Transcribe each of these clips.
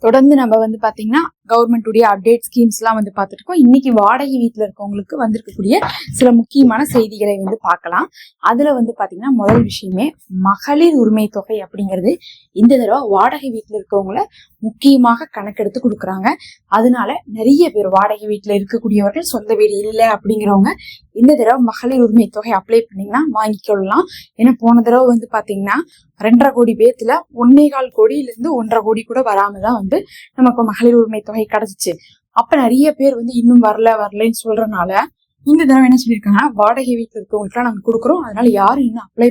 தொடர்ந்து நம்ம வந்து பாத்தீங்கன்னா கவர்மெண்ட் உடைய அப்டேட் ஸ்கீம்ஸ் எல்லாம் வந்து பார்த்துட்டு இருக்கோம். இன்னைக்கு வாடகை வீட்டுல இருக்கவங்களுக்கு வந்திருக்கக்கூடிய சில முக்கியமான செய்திகளை வந்து பார்க்கலாம். அதுல வந்து பாத்தீங்கன்னா முதல் விஷயமே மகளிர் உரிமை தொகை அப்படிங்கிறது இந்த தடவை வாடகை வீட்டுல இருக்கவங்கள முக்கியமாக கணக்கெடுத்து கொடுக்குறாங்க. அதனால நிறைய பேர் வாடகை வீட்டுல இருக்கக்கூடியவர்கள் சொந்த வீடு இல்லை அப்படிங்கிறவங்க இந்த தடவை மகளிர் உரிமை தொகை அப்ளை பண்ணீங்கன்னா வாங்கிக்கொள்ளலாம். ஏன்னா போன தடவை வந்து பாத்தீங்கன்னா 2.5 கோடி பேத்துல 1.25 கோடியிலிருந்து 1.5 கோடி கூட வராமதான் வந்து நமக்கு மகளிர் உரிமை தொகை கிடைச்சிச்சு. அப்ப நிறைய பேர் வந்து இன்னும் வரலன்னு சொல்றதுனால இந்த தடவை என்ன சொல்லியிருக்காங்கன்னா வாடகை வீட்டுல இருக்கவங்களுக்குலாம் நாங்க கொடுக்குறோம். அதனால யாரும் இன்னும் அப்ளை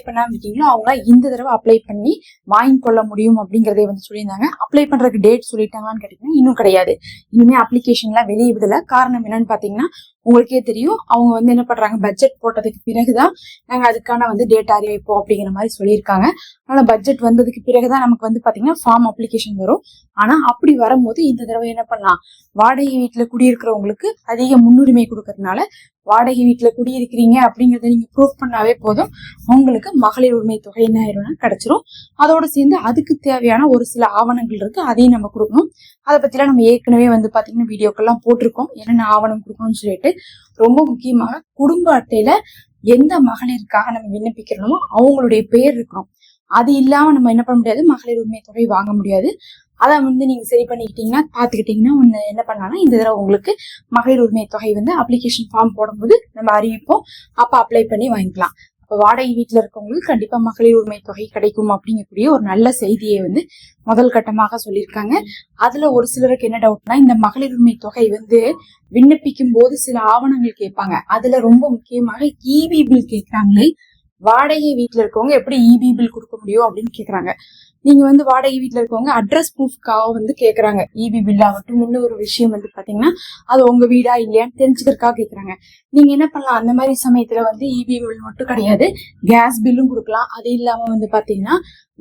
பண்ணாம இருக்கீங்களோ அவங்க இந்த தடவை அப்ளை பண்ணி வாங்கி கொள்ள முடியும் அப்படிங்கறதே வந்து சொல்லியிருந்தாங்க. அப்ளை பண்றதுக்கு டேட் சொல்லிட்டாங்களான்னு கேட்டீங்கன்னா இன்னும் கிடையாது. இனிமே அப்ளிகேஷன் எல்லாம் வெளியே விடல. காரணம் என்னன்னு பாத்தீங்கன்னா உங்களுக்கே தெரியும், அவங்க வந்து என்ன பண்றாங்க, பட்ஜெட் போட்டதுக்கு பிறகுதான் நாங்க அதுக்கான வந்து டேட் அறிவிப்போம் அப்படிங்கிற மாதிரி சொல்லியிருக்காங்க. அதனால பட்ஜெட் வந்ததுக்கு பிறகுதான் நமக்கு வந்து பாத்தீங்கன்னா ஃபார்ம் அப்ளிகேஷன் வரும். ஆனா அப்படி வரும்போது இந்த தடவை என்ன பண்ணலாம், வாடகை வீட்டுல குடியிருக்கிறவங்களுக்கு அதிக முன்னுரிமை கொடுக்கறதுனால வாடகை வீட்டுல குடியிருக்கிறீங்க அப்படிங்கறத நீங்க ப்ரூவ் பண்ணாவே போதும், உங்களுக்கு மகளிர் உரிமை தொகை என்ன ஆயிரும் கிடைச்சிரும். அதோட சேர்ந்து அதுக்கு தேவையான ஒரு சில ஆவணங்கள் இருக்கு, அதையும் நம்ம கொடுக்கணும். அதை பத்திலாம் நம்ம ஏற்கனவே வந்து பாத்தீங்கன்னா வீடியோக்கெல்லாம் போட்டிருக்கோம், என்னென்ன ஆவணம் கொடுக்கணும்னு சொல்லிட்டு. ரொம்ப முக்கியமாக குடும்ப அட்டையில எந்த மகளிருக்காக நம்ம விண்ணப்பிக்கிறோமோ அவங்களுடைய பெயர் இருக்கணும். அது இல்லாம நம்ம என்ன பண்ண முடியாது, மகளிர் உரிமை தொகை வாங்க முடியாது. அதை வந்து நீங்க சரி பண்ணிக்கிட்டீங்கன்னா பாத்துக்கிட்டீங்கன்னா என்ன பண்ணலாம்னா இந்த தடவை உங்களுக்கு மகளிர் உரிமை தொகை வந்து அப்ளிகேஷன் ஃபார்ம் போடும்போது நம்ம அறிவிப்போம், அப்ப அப்ளை பண்ணி வாங்கிக்கலாம். அப்ப வாடகை வீட்டுல இருக்கவங்களுக்கு கண்டிப்பா மகளிர் உரிமை தொகை கிடைக்கும் அப்படிங்கக்கூடிய ஒரு நல்ல செய்தியை வந்து முதல் கட்டமாக சொல்லியிருக்காங்க. அதுல ஒரு சிலருக்கு என்ன டவுட்னா, இந்த மகளிர் உரிமை தொகை வந்து விண்ணப்பிக்கும் போது சில ஆவணங்கள் கேட்பாங்க. அதுல ரொம்ப முக்கியமாக இபி பில் கேட்கிறாங்களே, வாடகை வீட்டுல இருக்கவங்க எப்படி இபி பில் கொடுக்க முடியும் அப்படின்னு கேக்குறாங்க. நீங்க வந்து வாடகை வீட்டுல இருக்கவங்க அட்ரஸ் ப்ரூஃப்காக வந்து கேக்குறாங்க. இபி பில் ஆகட்டும், இன்னொரு விஷயம் வந்து பாத்தீங்கன்னா அது உங்க வீடா இல்லையான்னு தெரிஞ்சுக்கிறதுக்காக கேக்குறாங்க. நீங்க என்ன பண்ணலாம், அந்த மாதிரி சமயத்துல வந்து இபி பில் மட்டும் கிடையாது, கேஸ் பில்லும் கொடுக்கலாம். அது இல்லாம வந்து பாத்தீங்கன்னா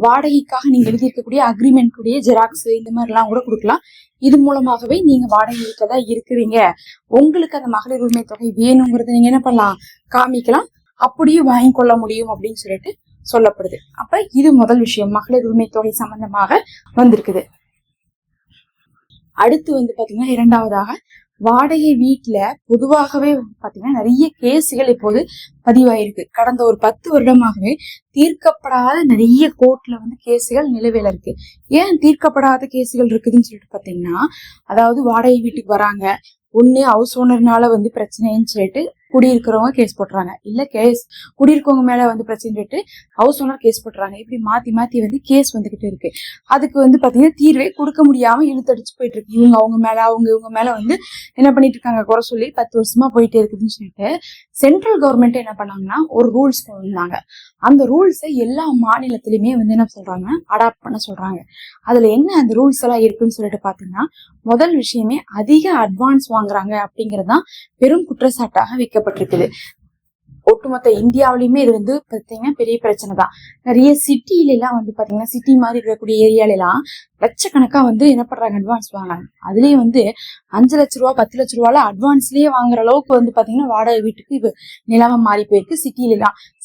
வாடகைக்காக நீங்க எழுதி இருக்கக்கூடிய அக்ரிமெண்ட் கூடிய ஜெராக்ஸ் இந்த மாதிரி எல்லாம் கூட கொடுக்கலாம். இது மூலமாகவே நீங்க வாடகை வீட்டுல தான் இருக்கிறீங்க, உங்களுக்கு அந்த மகளிர் உரிமை தொகை வேணுங்கிறத நீங்க என்ன பண்ணலாம், காமிக்கலாம், அப்படியே வாங்கி கொள்ள முடியும் அப்படின்னு சொல்லிட்டு சொல்லப்படுது. அப்ப இது முதல் விஷயம் மகளிர் உரிமை தொகை சம்பந்தமாக வந்திருக்குது. அடுத்து வந்து பாத்தீங்கன்னா இரண்டாவதாக வாடகை வீட்டுல பொதுவாகவே பாத்தீங்கன்னா நிறைய கேசுகள் இப்போது பதிவாயிருக்கு. கடந்த ஒரு 10 வருடமாகவே தீர்க்கப்படாத நிறைய கோர்ட்ல வந்து கேசுகள் நிலுவையில இருக்கு. ஏன் தீர்க்கப்படாத கேசுகள் இருக்குதுன்னு சொல்லிட்டு பாத்தீங்கன்னா, அதாவது வாடகை வீட்டுக்கு வராங்க, ஒண்ணு ஹவுஸ் ஓனர்னால வந்து பிரச்சனைன்னு சொல்லிட்டு குடியிருக்கிறவங்க கேஸ் போட்டுறாங்க, இல்ல குடியிருக்கவங்க மேல வந்து பிரச்சனை சொல்லிட்டு ஹவுஸ் ஓனர் கேஸ் போட்டுறாங்க. இப்படி மாத்தி மாத்தி வந்து கேஸ் வந்துகிட்டு இருக்கு. அதுக்கு வந்து பாத்தீங்கன்னா தீர்வே கொடுக்க முடியாம இழுத்தடிச்சு போயிட்டு இருக்கு. இவங்க மேல இவங்க மேல வந்து என்ன பண்ணிட்டு இருக்காங்க, குறை சொல்லி 10 வருஷமா போயிட்டே இருக்குதுன்னு சொல்லிட்டு சென்ட்ரல் கவர்மெண்ட் என்ன பண்ணாங்கன்னா ஒரு ரூல்ஸ் கொண்டு வந்தாங்க. அந்த ரூல்ஸை எல்லா மாநிலத்திலுமே வந்து என்ன சொல்றாங்க, அடாப்ட் பண்ண சொல்றாங்க. அதுல என்ன அந்த ரூல்ஸ் எல்லாம் இருக்குன்னு சொல்லிட்டு பாத்தீங்கன்னா, முதல் விஷயமே அதிக அட்வான்ஸ் வாங்குறாங்க அப்படிங்கறதுதான் பெரும் குற்றச்சாட்டாக வைக்கப்பட்டிருக்குது. ஒட்டுமொத்த இந்தியாவிலயுமே இது வந்து பாத்தீங்கன்னா பெரிய பிரச்சனை தான். நிறைய சிட்டில எல்லாம் வந்து பாத்தீங்கன்னா சிட்டி மாதிரி இருக்கக்கூடிய ஏரியால எல்லாம் லட்சக்கணக்கா வந்து என்ன பண்றாங்க, அட்வான்ஸ் வாங்குறாங்க. அதுலயும் வந்து 5 லட்ச ரூபா 10 லட்ச ரூபால அட்வான்ஸ்லயே வாங்குற அளவுக்கு வந்து பாத்தீங்கன்னா வாடகை வீட்டுக்கு இப்ப நிலைமை மாறி போயிருக்கு.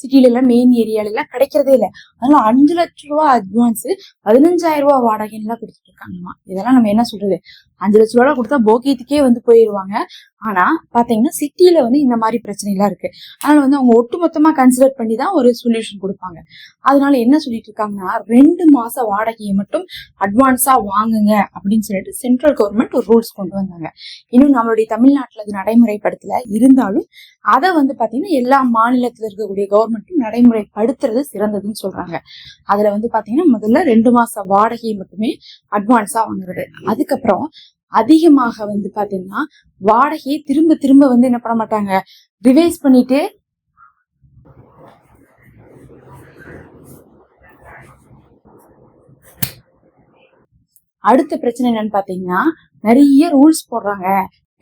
சிட்டில எல்லாம் மெயின் ஏரியால எல்லாம் கிடைக்கிறதே இல்லை. அதனால 5 லட்ச ரூபா அட்வான்ஸ் 15,000 ரூபாய் வாடகை எல்லாம் கொடுத்துட்டு இருக்காங்கம்மா. இதெல்லாம் நம்ம என்ன சொல்றது, 5 லட்ச ரூபா கொடுத்தா போக்கியத்துக்கே வந்து போயிருவாங்க. ஆனா பாத்தீங்கன்னா சிட்டில வந்து இந்த மாதிரி பிரச்சனை எல்லாம் இருக்கு. அதனால வந்து அவங்க ஒட்டுமொத்தமா கன்சிடர் பண்ணி தான் ஒரு சொல்யூஷன் கொடுப்பாங்க. அதனால என்ன சொல்லிட்டு இருக்காங்கன்னா 2 மாச வாடகையை மட்டும் அட்வான்ஸா வாங்குங்க அப்படின்னு சொல்லிட்டு சென்ட்ரல் கவர்மெண்ட் ஒரு ரூல்ஸ் கொண்டு வந்தாங்க. இன்னும் நம்மளுடைய தமிழ்நாட்டுல அது நடைமுறைப்படுத்தல, இருந்தாலும் அதை வந்து பாத்தீங்கன்னா எல்லா மாநிலத்துல இருக்கக்கூடிய கவர்மெண்ட்டும் நடைமுறைப்படுத்துறது சிறந்ததுன்னு சொல்றாங்க. அதுல வந்து பாத்தீங்கன்னா முதல்ல 2 மாச வாடகையை மட்டுமே அட்வான்ஸா வாங்குறது. அதுக்கப்புறம் அதிகமாக வந்து பாத்தீங்கன்னா வாடகையை திரும்ப திரும்ப வந்து என்ன பண்ண மாட்டாங்க, ரிவைஸ் பண்ணிட்டு அடுத்த பிரச்சனை என்னன்னு பாத்தீங்கன்னா நிறைய ரூல்ஸ் போடுறாங்க.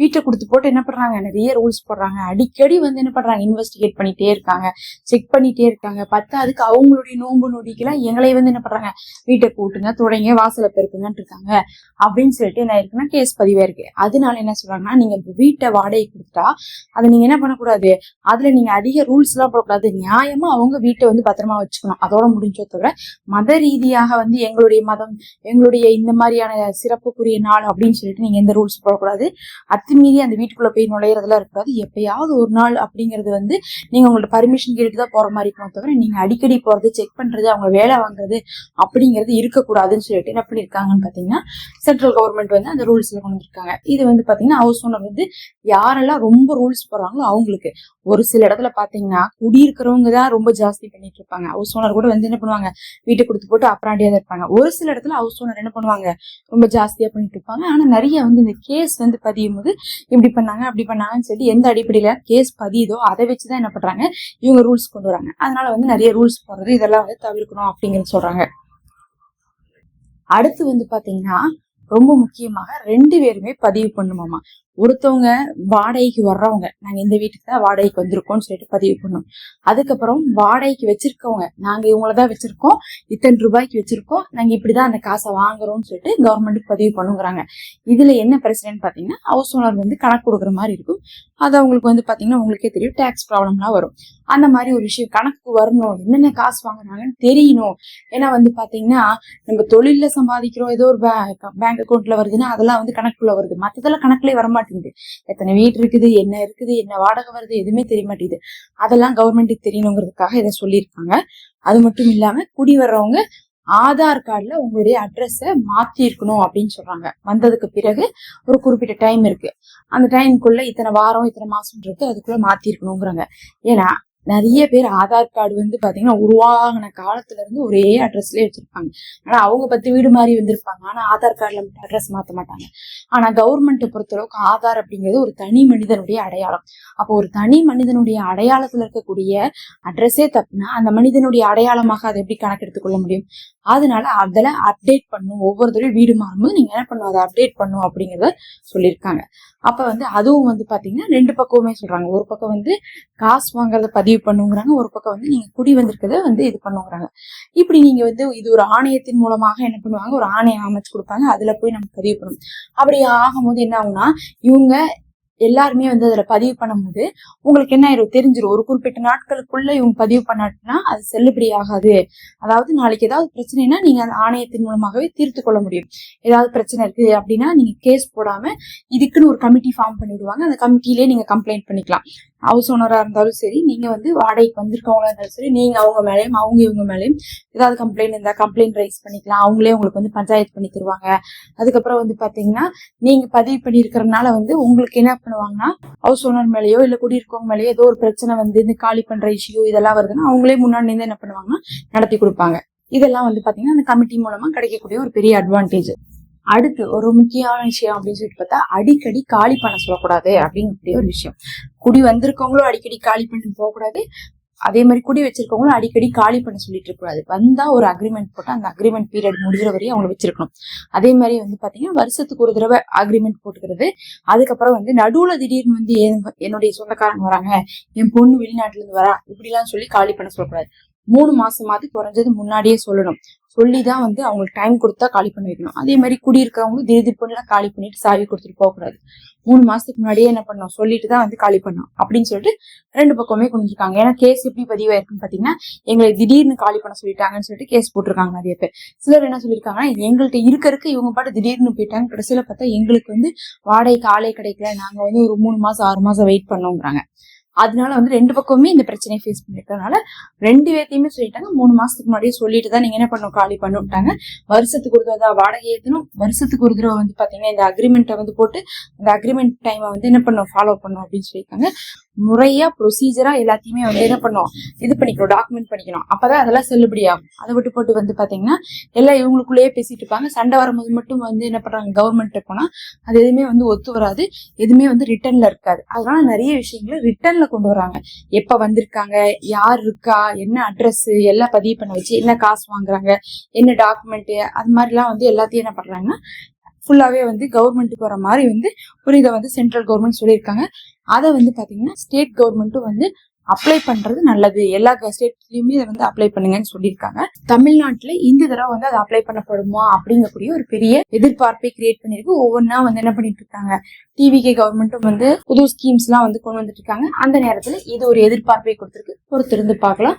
வீட்டை கொடுத்து போட்டு என்ன பண்றாங்க, நிறைய ரூல்ஸ் போடுறாங்க. அடிக்கடி வந்து என்ன பண்றாங்க, இன்வெஸ்டிகேட் பண்ணிட்டே இருக்காங்க, செக் பண்ணிட்டே இருக்காங்க. அதுக்கு அவங்களுடைய நோன்பு நொடிக்கெல்லாம் எங்களை வந்து என்ன பண்றாங்க, வீட்டை கூட்டுங்க, தொடங்க, வாசலை பெருக்குங்கன்னு இருக்காங்க அப்படின்னு சொல்லிட்டு என்ன இருக்குன்னா கேஸ் பதிவே இருக்கு. அதனால என்ன சொல்றாங்கன்னா, நீங்க வீட்டை வாடகை கொடுத்தா அதை நீங்க என்ன பண்ணக்கூடாது, அதுல நீங்க அதிக ரூல்ஸ் எல்லாம் போடக்கூடாது, நியாயமா அவங்க வீட்டை வந்து பத்திரமா வச்சுக்கணும், அதோட முடிஞ்சோ. தவிர மத ரீதியாக வந்து எங்களுடைய மதம், எங்களுடைய இந்த மாதிரியான சிறப்புக்குரிய நாள் அப்படின்னு சொல்லிட்டு நீங்க எந்த ரூல்ஸ் போடக்கூடாது, அத்துமீறி அந்த வீட்டுக்குள்ள போய் நுழையிறதுலாம் இருக்கக்கூடாது. எப்பயாவது ஒரு நாள் அப்படிங்கிறது வந்து நீங்க உங்கள்ட்ட பர்மிஷன் கேட்டுதான் போற மாதிரி இருக்கும், தவிர நீங்க அடிக்கடி போறது, செக் பண்றது, அவங்க வேலை வாங்குறது அப்படிங்கிறது இருக்கக்கூடாதுன்னு சொல்லிட்டு என்ன பண்ணிருக்காங்கன்னு பாத்தீங்கன்னா சென்ட்ரல் கவர்மெண்ட் வந்து அந்த ரூல்ஸ்ல கொண்டு வந்திருக்காங்க. இது வந்து பாத்தீங்கன்னா ஹவுஸ் ஓனர் வந்து யாரெல்லாம் ரொம்ப ரூல்ஸ் போடுறாங்களோ அவங்களுக்கு. ஒரு சில இடத்துல பாத்தீங்கன்னா குடியிருக்கிறவங்க தான் ரொம்ப ஜாஸ்தி பண்ணிட்டு இருப்பாங்க, ஹவுஸ் ஓனர் கூட வந்து என்ன பண்ணுவாங்க, வீட்டை கொடுத்து போட்டு அப்புறாண்டியா தான் இருப்பாங்க. ஒரு சில இடத்துல ஹவுஸ் ஓனர் என்ன பண்ணுவாங்க, ரொம்ப ஜாஸ்தியா பண்ணிட்டு இருப்பாங்க. ஆனா நிறைய வந்து இந்த கேஸ் வந்து பதியும் போது இப்படி பண்ணாங்க அப்படி பண்ணாங்கன்னு சொல்லி எந்த அடிப்படையில கேஸ் பதியுதோ அதை வச்சுதான் என்ன பண்றாங்க, இவங்க ரூல்ஸ் கொண்டு வராங்க. அதனால வந்து நிறைய ரூல்ஸ் போடுறது இதெல்லாம் வந்து தவிர்க்கணும் அப்படிங்கறது சொல்றாங்க. அடுத்து வந்து பாத்தீங்கன்னா ரொம்ப முக்கியமாக 2 பேருமே பதிவு பண்ணுமாமா. ஒருத்தவங்க வாடகைக்கு வர்றவங்க, நாங்க இந்த வீட்டுக்கு தான் வாடகைக்கு வந்திருக்கோம்னு சொல்லிட்டு பதிவு பண்ணணும். அதுக்கப்புறம் வாடகைக்கு வச்சிருக்கவங்க, நாங்க இவங்களதான் வச்சிருக்கோம், இத்தனை ரூபாய்க்கு வச்சிருக்கோம், நாங்க இப்படிதான் அந்த காசை வாங்குறோம்னு சொல்லிட்டு கவர்மெண்ட்டுக்கு பதிவு பண்ணுங்கிறாங்க. இதுல என்ன பிரச்சனைன்னு பாத்தீங்கன்னா ஹவுஸ் ஓனர் வந்து கணக்கு கொடுக்குற மாதிரி இருக்கும். அது அவங்களுக்கு வந்து பாத்தீங்கன்னா உங்களுக்கே தெரியும், டாக்ஸ் ப்ராப்ளம்லாம் வரும். அந்த மாதிரி ஒரு விஷயம் கணக்கு வரணும், என்னென்ன காசு வாங்குறாங்கன்னு தெரியணும். ஏன்னா வந்து பாத்தீங்கன்னா நம்ம தொழில சம்பாதிக்கிறோம், ஏதோ ஒரு பேங்க் அக்கௌண்ட்ல வருதுன்னா அதெல்லாம் வந்து கணக்குள்ள வருது, மத்ததெல்லாம் கணக்குலயே வரமாட்டேங்குது. எத்தனை வீடு இருக்குது, என்ன வாடகை வருது, எதுவுமே தெரிய மாட்டேங்குது. அதெல்லாம் கவர்மெண்ட்டுக்கு தெரியணுங்கிறதுக்காக இதை சொல்லியிருக்காங்க. அது மட்டும் இல்லாம குடி வர்றவங்க ஆதார் கார்டுல உங்களுடைய அட்ரஸ மாத்தி இருக்கணும் அப்படின்னு சொல்றாங்க. வந்ததுக்கு பிறகு ஒரு குறிப்பிட்ட டைம் இருக்கு, அந்த டைமுக்குள்ள இத்தனை வாரம் இத்தனை மாசம் இருக்கு, அதுக்குள்ள மாத்தி இருக்கணுங்கிறாங்க. ஏன்னா நிறைய பேர் ஆதார் கார்டு வந்து பாத்தீங்கன்னா உருவாகின காலத்துல இருந்து ஒரே அட்ரஸ்லயே வச்சிருப்பாங்க. ஆனா அவங்க 10 வீடு மாதிரி வந்திருப்பாங்க, ஆனா ஆதார் கார்டுல அட்ரஸ் மாத்த மாட்டாங்க. ஆனா கவர்மெண்ட்டை பொறுத்தளவுக்கு ஆதார் அப்படிங்கிறது ஒரு தனி மனிதனுடைய அடையாளம். அப்போ ஒரு தனி மனிதனுடைய அடையாளத்துல இருக்கக்கூடிய அட்ரஸே தப்புனா அந்த மனிதனுடைய அடையாளமாக அதை எப்படி கணக்கெடுத்துக் கொள்ள முடியும்? அதனால அதெல்லாம் அப்டேட் பண்ணும், ஒவ்வொரு தடவையும் வீடு மாறும்போது நீங்க என்ன பண்ணும், அதை அப்டேட் பண்ணும் அப்படிங்கறத சொல்லியிருக்காங்க. அப்ப வந்து அதுவும் வந்து பாத்தீங்கன்னா 2 பக்கமுமே சொல்றாங்க. ஒரு பக்கம் வந்து காசு வாங்குறத பதிவு பண்ணுங்கிறாங்க, ஒரு பக்கம் வந்து நீங்க குடி வந்திருக்கத வந்து இது பண்ணுங்கிறாங்க. இப்படி நீங்க வந்து இது ஒரு ஆணையத்தின் மூலமாக என்ன பண்ணுவாங்க, ஒரு ஆணையம் அமைச்சு கொடுப்பாங்க, அதுல போய் நம்ம பதிவு பண்ணணும். அப்படி ஆகும்போது என்ன ஆகும்னா இவங்க எல்லாருமே வந்து அதுல பதிவு பண்ணும்போது உங்களுக்கு என்ன ஆயிரும் தெரிஞ்சிடும், ஒரு குறிப்பிட்ட நாட்களுக்குள்ள இவங்க பதிவு பண்ணாட்டினா அது செல்லுபடி ஆகாது. அதாவது நாளைக்கு ஏதாவது பிரச்சனைனா நீங்க அந்த ஆணையத்தின் மூலமாகவே தீர்த்து கொள்ள முடியும். ஏதாவது பிரச்சனை இருக்கு அப்படின்னா நீங்க கேஸ் போடாம இதுக்குன்னு ஒரு கமிட்டி ஃபார்ம் பண்ணிவிடுவாங்க, அந்த கமிட்டிலே நீங்க கம்ப்ளைண்ட் பண்ணிக்கலாம். ஹவுஸ் ஓனரா இருந்தாலும் சரி, நீங்க வந்து வாடகைக்கு வந்திருக்கவங்களா இருந்தாலும் சரி, நீங்க அவங்க மேலேயும் அவங்க இவங்க மேலேயும் ஏதாவது கம்ப்ளைண்ட் இருந்தா கம்ப்ளைண்ட் ரைஸ் பண்ணிக்கலாம். அவங்களே உங்களுக்கு வந்து பஞ்சாயத்து பண்ணி தருவாங்க. அதுக்கப்புறம் வந்து பாத்தீங்கன்னா நீங்க பதிவு பண்ணி இருக்கிறதுனால வந்து உங்களுக்கு என்ன பண்ணுவாங்கன்னா ஹவுஸ் ஓனர் மேலேயோ இல்ல குடியிருக்கவங்க மேலேயோ ஏதோ ஒரு பிரச்சனை வந்து இந்த காலி பண்ற இஷ்யூ இதெல்லாம் வருதுன்னா அவங்களே முன்னாடி இருந்து என்ன பண்ணுவாங்கன்னா நடத்தி கொடுப்பாங்க. இதெல்லாம் வந்து பாத்தீங்கன்னா அந்த கமிட்டி மூலமா கிடைக்கக்கூடிய ஒரு பெரிய அட்வான்டேஜ். அடுத்து ஒரு முக்கியமான விஷயம் அப்படின்னு சொல்லிட்டு பார்த்தா அடிக்கடி காலி பண்ண சொல்லக்கூடாது அப்படிங்கக்கூடிய ஒரு விஷயம். குடி வந்திருக்கவங்களும் அடிக்கடி காலி பண்ணி போகக்கூடாது, அதே மாதிரி குடி வச்சிருக்கவங்களும் அடிக்கடி காலி பண்ண சொல்லிட்டு இருக்கக்கூடாது. வந்தா ஒரு அக்ரிமெண்ட் போட்டு அந்த அக்ரிமெண்ட் பீரியட் முடிகிற வரையும் அவங்க வச்சிருக்கணும். அதே மாதிரி வந்து பாத்தீங்கன்னா வருஷத்துக்கு ஒரு தடவை அக்ரிமெண்ட் போட்டுக்கிறது. அதுக்கப்புறம் வந்து நடுவுல திடீர்னு வந்து என்னுடைய சொந்தக்காரங்க வராங்க, என் பொண்ணு வெளிநாட்டுல இருந்து வரா, இப்படி எல்லாம் சொல்லி காலி பண்ண சொல்லக்கூடாது. 3 மாசமாவது குறைஞ்சது முன்னாடியே சொல்லணும். சொல்லிதான் வந்து அவங்களுக்கு டைம் கொடுத்தா காலி பண்ணி வைக்கணும். அதே மாதிரி குடியிருக்கிறவங்களும் திடீர்னு காலி பண்ணிட்டு சாவி கொடுத்துட்டு போகக்கூடாது. 3 மாசத்துக்கு முன்னாடியே என்ன பண்ணணும், சொல்லிட்டு தான் வந்து காலி பண்ணணும் அப்படின்னு சொல்லிட்டு 2 பக்கமே குடிஞ்சிருக்காங்க. ஏன்னா கேஸ் எப்படி பதிவாயிருக்குன்னு பாத்தீங்கன்னா எங்களை திடீர்னு காலி பண்ண சொல்லிட்டாங்கன்னு சொல்லிட்டு கேஸ் போட்டிருக்காங்க நிறைய பேர். சிலர் என்ன சொல்லியிருக்காங்கன்னா எங்கள்கிட்ட இருக்க இவங்க பாட்டு திடீர்னு போயிட்டாங்க, கடைசியில பார்த்தா எங்களுக்கு வந்து வாடகைக்கு ஆளே கிடைக்கல, நாங்க வந்து ஒரு 3 மாசம் 6 மாசம் வெயிட் பண்ணோங்கிறாங்க. அதனால வந்து 2 பக்கமுமே இந்த பிரச்சனையை ஃபேஸ் பண்ணிருக்கனால 2 பேர்த்தையுமே சொல்லிட்டாங்க 3 மாசத்துக்கு முன்னாடியே சொல்லிட்டு தான் நீங்க என்ன பண்ணணும், காலி பண்ணிவிட்டாங்க. வருஷத்துக்கு ஒரு தடவை வாடகை ஏற்றணும், வருஷத்துக்கு ஒரு தடவை வந்து பாத்தீங்கன்னா இந்த அக்ரிமெண்ட்டை வந்து போட்டு அந்த அக்ரிமெண்ட் டைமை வந்து என்ன பண்ணும், ஃபாலோ பண்ணும் அப்படின்னு சொல்லியிருக்காங்க. முறையா ப்ரொசீஜரா எல்லாத்தையுமே வந்து என்ன பண்ணும், இது பண்ணிக்கணும், டாக்குமெண்ட் பண்ணிக்கணும். அப்பதான் அதெல்லாம் செல்லுபடி ஆகும். அதை விட்டு போட்டு வந்து பாத்தீங்கன்னா எல்லாம் இவங்களுக்குள்ளேயே பேசிட்டு இருப்பாங்க. சண்டை வரும்போது மட்டும் வந்து என்ன பண்றாங்க, கவர்மெண்ட் போனா அது எதுவுமே வந்து ஒத்து வராது, எதுவுமே வந்து ரிட்டர்ன்ல இருக்காது. அதனால நிறைய விஷயங்களை ரிட்டர்ன்ல கொண்டு வராங்க. எப்ப வந்திருக்காங்க, யார் இருக்கா, என்ன அட்ரஸ் எல்லாம் பதிவு பண்ண வச்சு என்ன காசு வாங்குறாங்க, என்ன டாக்குமெண்ட், அது மாதிரி எல்லாம் வந்து எல்லாத்தையும் என்ன பண்றாங்கன்னா ஃபுல்லாவே வந்து கவர்மெண்ட்டுக்கு வர மாதிரி வந்து ஒரு இதை வந்து சென்ட்ரல் கவர்மெண்ட் சொல்லியிருக்காங்க. அதை வந்து பாத்தீங்கன்னா ஸ்டேட் கவர்மெண்ட்டும் வந்து அப்ளை பண்றது நல்லது. எல்லா ஸ்டேட்லயுமே இதை வந்து அப்ளை பண்ணுங்கன்னு சொல்லியிருக்காங்க. தமிழ்நாட்டுல இந்த தடவை வந்து அது அப்ளை பண்ணப்படுமா அப்படிங்கக்கூடிய ஒரு பெரிய எதிர்பார்ப்பை கிரியேட் பண்ணிருக்கு. ஒவ்வொன்னா வந்து என்ன பண்ணிட்டு இருக்காங்க, டிவிகே கவர்மெண்ட்டும் வந்து புது ஸ்கீம்ஸ் எல்லாம் வந்து கொண்டு வந்துட்டு இருக்காங்க. அந்த நேரத்துல இது ஒரு எதிர்பார்ப்பை கொடுத்திருக்கு. பொறுத்திருந்து பார்க்கலாம்.